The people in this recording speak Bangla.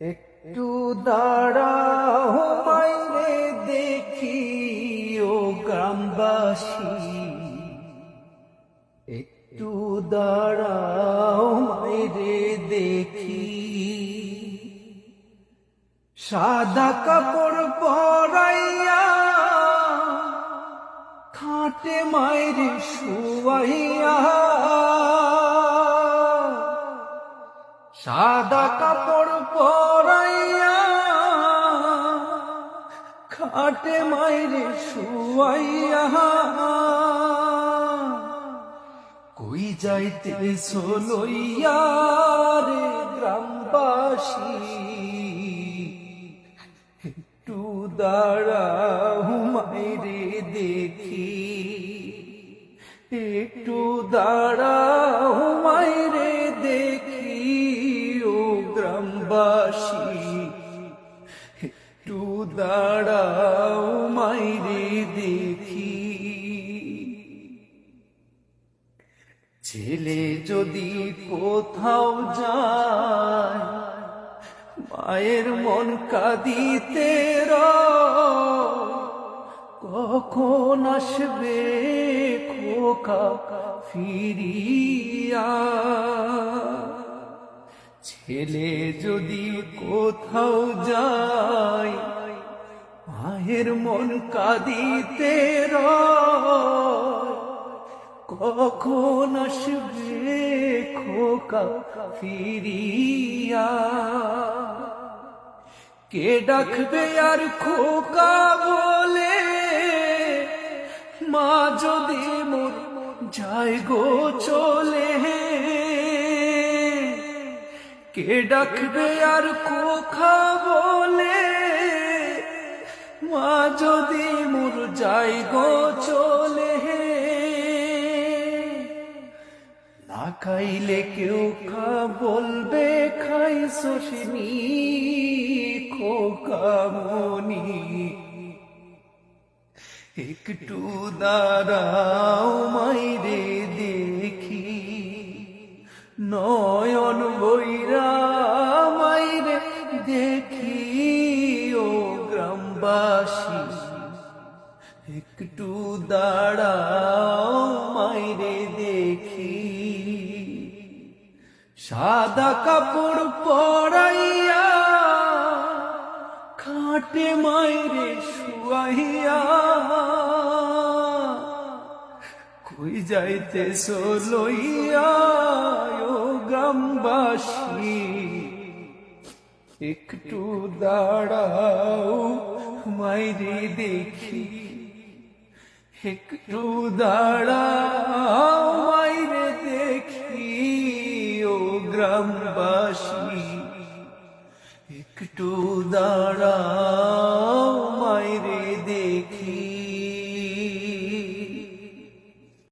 একটু দাঁড়াও মাইরে দেখি ও গ্রামবাসী, একটু দাঁড়াও মাইরে দেখি। সাদা কাপড় পরাইয়া খাটে মাইরে শুয়াইয়া, সাদা কাপড় পরাইয়া খাটে মাইরে শুয়াইয়া, কই যাইতেছ লইয়া রে গ্রামবাসী, একটু দাঁড়াও মাইরে দেখি, একটু দাঁড়াও মাইরে দেখি ও গ্রামবাসী, একটু দাঁড়াও মাইরে দেখি। ছেলে যদি কোথাও যায় মায়ের মন কাঁদিতে কখন আসবে খোকা ফিরিয়া। ছেলে যদি কোথাও যায় মায়ের মন কাঁদিতে কখন আসবে খোকা ফিরিয়া। কে ডাকবে আর খোকা বলে মা যদি মোর যায় গো চলে, কে ডাকবে আর খোকা বলে মা যদি মোর যায় গো চলে। না খাইলে কেউ বলবে খাইছো শিনি খোকা মনি, একটু দাঁড়াও মাইরে দেখি, নয়ন বইরা মাইরে দেখি ও গ্রামবাসী, একটু দাঁড়াও মাইরে দেখি। সাদা কাপড় পরাইয়া খাটে মাইরে শুয়াইয়া, কই যাইতেছ লইয়া ও গ্রামবাসী, একটু দাঁড়াও মাইরে দেখি, একটু দাঁড়াও মাইরে দেখি ও গ্রামবাসী, একটু দাঁড়াও